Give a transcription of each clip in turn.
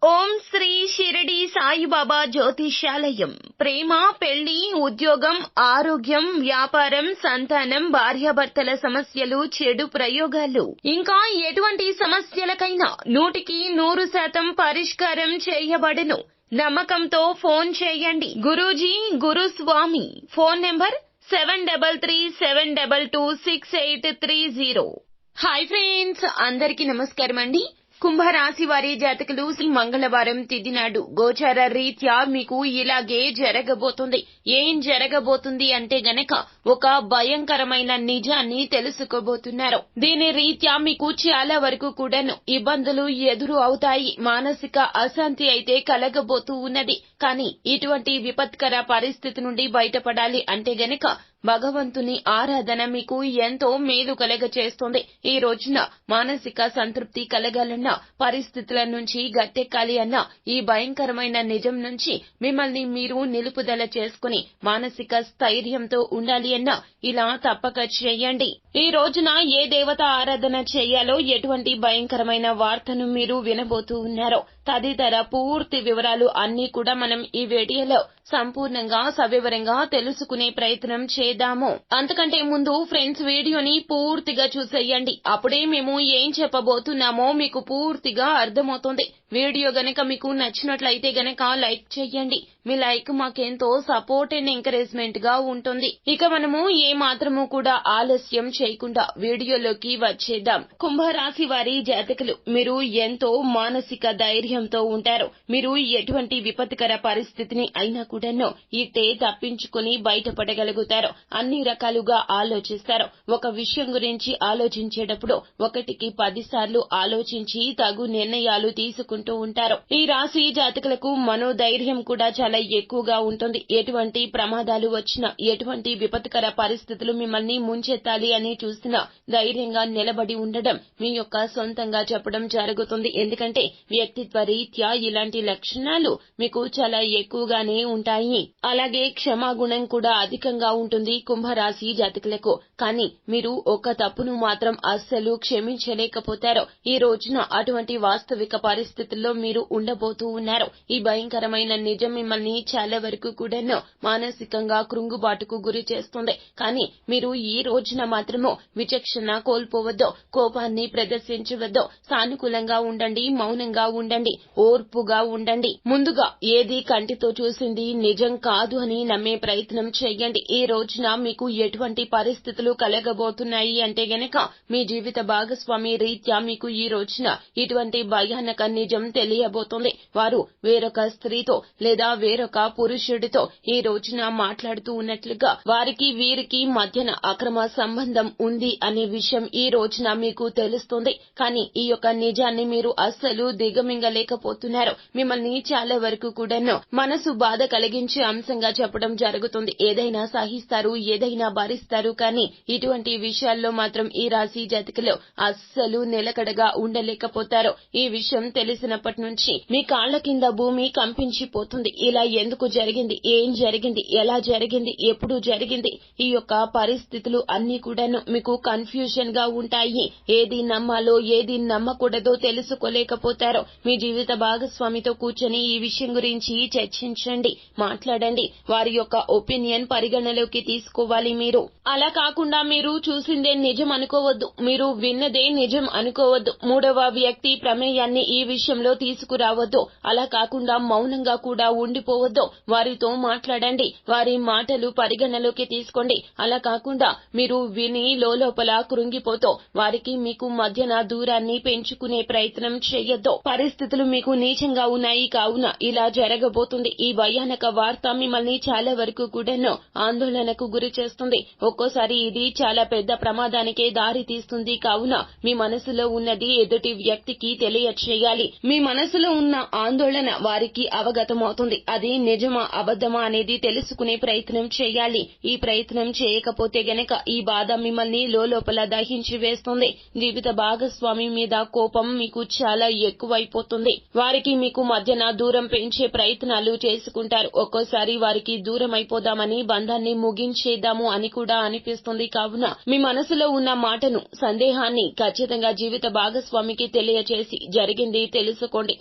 ఓం శ్రీ షిరిడి సాయిబాబా జ్యోతిష్యాలయం. ప్రేమ, పెళ్లి, ఉద్యోగం, ఆరోగ్యం, వ్యాపారం, సంతానం, భార్యాభర్తల సమస్యలు, చెడు ప్రయోగాలు, ఇంకా ఎటువంటి సమస్యలకైనా 100% పరిష్కారం చేయబడును. నమ్మకంతో ఫోన్ చేయండి. Guruji, Guruswami. Phone number 7337226830. Hi friends, అందరికీ నమస్కారం అండి. కుంభరాశి వారి జాతకులు మంగళవారం తిథి నాడు గోచార రీత్యా మీకు ఇలాగే జరగబోతుంది. ఏం జరగబోతుంది అంటే గనక ఒక భయంకరమైన నిజాన్ని తెలుసుకోబోతున్నారు. దీని రీత్యా మీకు చాలా వరకు కూడాను ఇబ్బందులు ఎదురు అవుతాయి. మానసిక అశాంతి అయితే కలగబోతూ ఉన్నది. కానీ ఇటువంటి విపత్కర పరిస్థితి నుండి బయటపడాలి అంటే గనక భగవంతుని ఆరాధన మీకు ఎంతో మేలు కలగ చేస్తుంది. ఈ రోజున మానసిక సంతృప్తి కలగాలన్నా, పరిస్థితుల నుంచి గట్టెక్కాలి అన్నా, ఈ భయంకరమైన నిజం నుంచి మిమ్మల్ని మీరు నిలుపుదల చేసుకుని మానసిక స్థైర్యంతో ఉండాలి అన్నా ఇలా తప్పక చేయండి. ఈ రోజున ఏ దేవత ఆరాధన చేయాలో, ఎటువంటి భయంకరమైన వార్తను మీరు వినబోతూ ఉన్నారో తదితర పూర్తి వివరాలు అన్నీ కూడా మనం ఈ వీడియోలో సంపూర్ణంగా సవివరంగా తెలుసుకునే ప్రయత్నం చేద్దాము. అంతకంటే ముందు ఫ్రెండ్స్, వీడియోని పూర్తిగా చూసేయండి. అప్పుడే మేము ఏం చెప్పబోతున్నామో మీకు పూర్తిగా అర్థమవుతుంది. వీడియో గనక మీకు నచ్చినట్లయితే గనక లైక్ చేయండి. మీ లైక్ మాకెంతో సపోర్ట్ అండ్ ఎంకరేజ్మెంట్ గా ఉంటుంది. ఇక మనము ఏ మాత్రము కూడా ఆలస్యం చేయకుండా వీడియోలోకి వచ్చేద్దాం. కుంభరాశి వారి జాతకులు, మీరు ఎంతో మానసిక ధైర్యంతో ఉంటారు. మీరు ఎటువంటి విపత్కర పరిస్థితిని అయినా కూడాను ఇట్టే తప్పించుకుని బయటపడగలుగుతారు. అన్ని రకాలుగా ఆలోచిస్తారు. ఒక విషయం గురించి ఆలోచించేటప్పుడు 1కి 10 సార్లు ఆలోచించి తగు నిర్ణయాలు తీసుకుంటూ ఉంటారు. ఈ రాశి జాతకులకు మనోధైర్యం కూడా చాలా ఎక్కువగా ఉంటుంది. ఎటువంటి ప్రమాదాలు వచ్చినా, ఎటువంటి విపత్కర పరిస్థితులు మిమ్మల్ని ముంచెత్తాలి అని చూసినా ధైర్యంగా నిలబడి ఉండడం మీ యొక్క సొంతంగా చెప్పడం జరుగుతుంది. ఎందుకంటే వ్యక్తిత్వ రీత్యా ఇలాంటి లక్షణాలు మీకు చాలా ఎక్కువగానే ఉంటాయి. అలాగే క్షమాగుణం కూడా అధికంగా ఉంటుంది కుంభరాశి జాతకులకు. కానీ మీరు ఒక తప్పును మాత్రం అస్సలు క్షమించలేకపోతారు. ఈ రోజున అటువంటి వాస్తవిక పరిస్థితుల్లో మీరు ఉండబోతూ ఉన్నారు. ఈ భయంకరమైన నిజం మిమ్మల్ని చాలా వరకు కూడాను మానసికంగా కృంగుబాటుకు గురి చేస్తుంది. కానీ మీరు ఈ రోజున మాత్రము విచక్షణ కోల్పోవద్దు, కోపాన్ని ప్రదర్శించవద్దు. సానుకూలంగా ఉండండి, మౌనంగా ఉండండి, ఓర్పుగా ఉండండి. ముందుగా ఏది కంటితో చూసింది నిజం కాదు అని నమ్మే ప్రయత్నం చేయండి. ఈ రోజున మీకు ఎటువంటి పరిస్థితులు కలగబోతున్నాయి అంటే గనక మీ జీవిత భాగస్వామి రీత్యా మీకు ఈ రోజున ఇటువంటి భయానక నిజం తెలియబోతుంది. వారు వేరొక స్త్రీతో లేదా వేరొక పురుషుడితో ఈ రోజున మాట్లాడుతూ ఉన్నట్లుగా వారికి వీరికి మధ్యన అక్రమ సంబంధం ఉంది అనే విషయం ఈ రోజున మీకు తెలుస్తుంది. కానీ ఈ యొక్క నిజాన్ని మీరు అస్సలు దిగమింగలేకపోతున్నారు. మిమ్మల్ని చాలా వరకు కూడాను మనసు బాధ కలిగించే అంశంగా చెప్పడం జరుగుతుంది. ఏదైనా సహిస్తారు, ఏదైనా భరిస్తారు. కానీ ఇటువంటి విషయాల్లో మాత్రం ఈ రాశి జాతకులు అస్సలు నిలకడగా ఉండలేకపోతారు. ఈ విషయం తెలిసినప్పటి నుంచి మీ కాళ్ల కింద భూమి కంపించిపోతుంది. ఇలా ఎందుకు జరిగింది, ఏం జరిగింది, ఎలా జరిగింది, ఎప్పుడు జరిగింది, ఈ యొక్క పరిస్థితులు అన్ని కూడాను మీకు కన్ఫ్యూజన్ గా ఉంటాయి. ఏది నమ్మాలో ఏది నమ్మకూడదో తెలుసుకోలేకపోతారు. మీ జీవిత భాగస్వామితో కూర్చొని ఈ విషయం గురించి చర్చించండి, మాట్లాడండి. వారి యొక్క ఒపీనియన్ పరిగణలోకి తీసుకోవాలి. మీరు అలా కాకుండా మీరు చూసిందే నిజం అనుకోవద్దు, మీరు విన్నదే నిజం అనుకోవద్దు. మూడవ వ్యక్తి ప్రమేయాన్ని ఈ విషయంలో తీసుకురావద్దు. అలా కాకుండా మౌనంగా కూడా ఉండిపోవద్దు. వారితో మాట్లాడండి, వారి మాటలు పరిగణలోకి తీసుకోండి. అలా కాకుండా మీరు విని లోపల కృంగిపోతూ వారికి మీకు మధ్యన దూరాన్ని పెంచుకునే ప్రయత్నం చేయొద్దు. పరిస్థితులు మీకు నీచంగా ఉన్నాయి కావున ఇలా జరగబోతుంది. ఈ భయానక వార్త మిమ్మల్ని చాలా వరకు కూడాను ఆందోళనకు గురి చేస్తుంది. ఒక్కోసారి ఇది చాలా పెద్ద ప్రమాదానికే దారి తీస్తుంది. కావున మీ మనసులో ఉన్నది ఎదుటి వ్యక్తికి తెలియచేయాలి. మీ మనసులో ఉన్న ఆందోళన వారికి అవగతమవుతుంది. అది నిజమా అబద్ధమా అనేది తెలుసుకునే ప్రయత్నం చేయాలి. ఈ ప్రయత్నం చేయకపోతే గనక ఈ బాధ మిమ్మల్ని లోపల దహించి వేస్తుంది. జీవిత భాగస్వామి మీద కోపం మీకు చాలా ఎక్కువైపోతుంది. వారికి మీకు మధ్యన దూరం పెంచే ప్రయత్నాలు చేసుకుంటారు. ఒక్కోసారి వారికి దూరం అయిపోదామని బంధాన్ని ముగించేద్దాము అని కూడా అనిపిస్తుంది. కావున మీ మనసులో ఉన్న మాటను, సందేహాన్ని ఖచ్చితంగా జీవిత భాగస్వామికి తెలియచేసి జరిగింది తెలుసుకోండి.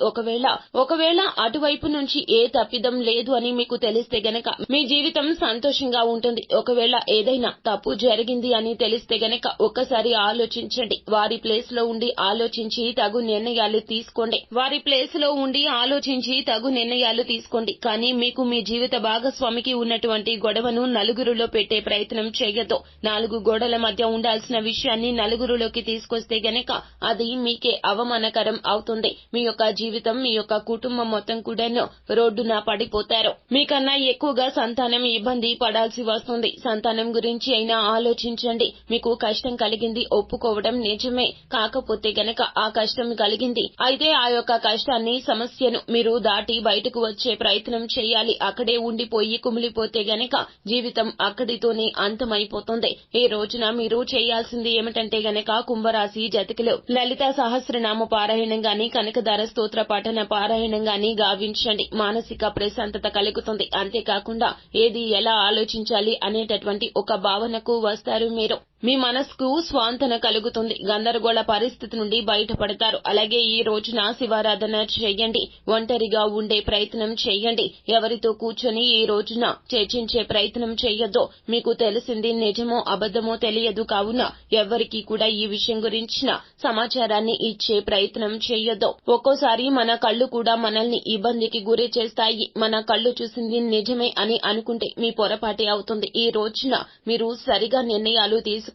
ఒకవేళ అటువైపు నుంచి ఏ తప్పిదం లేదు అని మీకు తెలిస్తే గనక మీ జీవితం సంతోషంగా ఉంటుంది. ఒకవేళ ఏదైనా తప్పు జరిగింది అని తెలిస్తే గనక ఒక్కసారి ఆలోచించండి. వారి ప్లేస్ లో ఉండి ఆలోచించి తగు నిర్ణయాలు తీసుకోండి. కానీ మీకు మీ జీవిత భాగస్వామికి ఉన్నటువంటి గొడవను నలుగురిలో పెట్టే ప్రయత్నం చేయొద్దు. 4 గోడల మధ్య ఉండాల్సిన విషయాన్ని నలుగురిలోకి తీసుకొస్తే గనక అది మీకే అవమానకరం అవుతుంది. మీ యొక్క జీవితం, మీ యొక్క కుటుంబం మొత్తం కూడాను రోడ్డున పడిపోతారు. మీకన్నా ఎక్కువగా సంతానం ఇబ్బంది పడాల్సి వస్తుంది. సంతానం గురించి అయినా ఆలోచించండి. మీకు కష్టం కలిగింది, ఒప్పుకోవడం నిజమే. కాకపోతే గనక ఆ కష్టం కలిగింది అయితే ఆ యొక్క కష్టాన్ని, సమస్యను మీరు దాటి బయటకు వచ్చే ప్రయత్నం చేయాలి. అక్కడే ఉండిపోయి కుమిలిపోతే గనక జీవితం అక్కడితోనే అంతమైపోతుంది. ఈ రోజున మీరు చేయాల్సింది ఏమిటంటే గనక కుంభరాశి జాతకులు లలిత సహస్రనామ పారాయణం గాని, కనకదార స్తోత్ర పఠన పారాయణం గాని గావించండి. మానసిక ప్రశాంతత కలుగుతుంది. అంతేకాకుండా ఏది ఎలా ఆలోచించాలి అనేటటువంటి ఒక భావనకు వస్తారు మీరు. మీ మనసుకు స్వాంతన కలుగుతుంది. గందరగోళ పరిస్థితి నుండి బయటపడతారు. అలాగే ఈ రోజున శివారాధన చేయండి. ఒంటరిగా ఉండే ప్రయత్నం చేయండి. ఎవరితో కూర్చొని ఈ రోజున చర్చించే ప్రయత్నం చేయొద్దు. మీకు తెలిసింది నిజమో అబద్ధమో తెలియదు. కావున ఎవరికి కూడా ఈ విషయం గురించిన సమాచారాన్ని ఇచ్చే ప్రయత్నం చేయొద్దు. ఒక్కోసారి మన కళ్ళు కూడా మనల్ని ఇబ్బందికి గురి చేస్తాయి. మన కళ్ళు చూసింది నిజమే అని అనుకుంటే మీ పొరపాటే అవుతుంది. ఈ రోజున మీరు సరిగా నిర్ణయాలు తీసుకోవాలి.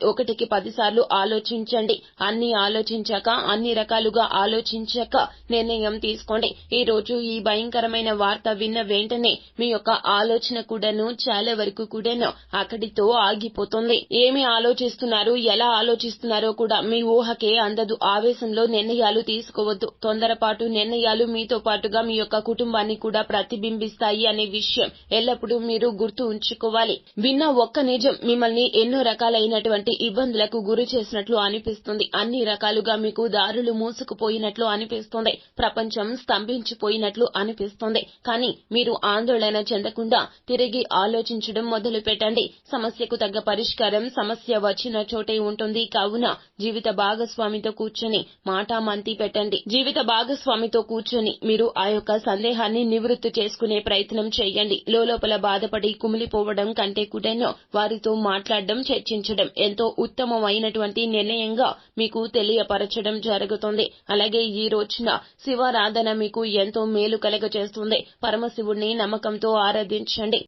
1కి 10 సార్లు ఆలోచించండి. అన్ని ఆలోచించాక, అన్ని రకాలుగా ఆలోచించాక నిర్ణయం తీసుకోండి. ఈ రోజు ఈ భయంకరమైన వార్త విన్న వెంటనే మీ యొక్క ఆలోచన కూడాను చాలా వరకు కూడాను అక్కడితో ఆగిపోతుంది. ఏమి ఆలోచిస్తున్నారు, ఎలా ఆలోచిస్తున్నారో కూడా మీ ఊహకే అందదు. ఆవేశంలో నిర్ణయాలు తీసుకోవద్దు. తొందరపాటు నిర్ణయాలు మీతో పాటుగా మీ యొక్క కుటుంబాన్ని కూడా ప్రతిబింబిస్తాయి అనే విషయం ఎల్లప్పుడూ మీరు గుర్తు ఉంచుకోవాలి. విన్న ఒక్క నిజం మిమ్మల్ని ఎన్నో రకాలైనటువంటి ఇబ్బందులకు గురి చేసినట్లు అనిపిస్తుంది. అన్ని రకాలుగా మీకు దారులు మూసుకుపోయినట్లు అనిపిస్తుంది. ప్రపంచం స్తంభించిపోయినట్లు అనిపిస్తుంది. కానీ మీరు ఆందోళన చెందకుండా తిరిగి ఆలోచించడం మొదలు పెట్టండి. సమస్యకు తగ్గ పరిష్కారం సమస్య వచ్చిన చోటే ఉంటుంది. కావున జీవిత భాగస్వామితో కూర్చొని మాటామంతి పెట్టండి. జీవిత భాగస్వామితో కూర్చొని మీరు ఆ యొక్క సందేహాన్ని నివృత్తి చేసుకునే ప్రయత్నం చేయండి. లోపల బాధపడి కుమిలిపోవడం కంటే కూడాను వారితో మాట్లాడడం, చర్చించడం ఎంతో ఉత్తమమైనటువంటి నిర్ణయంగా మీకు తెలియపరచడం జరుగుతుంది. అలాగే ఈ రోజున శివారాధన మీకు ఎంతో మేలు కలగచేస్తుంది. పరమశివుణ్ణి నమ్మకంతో ఆరాధించండి.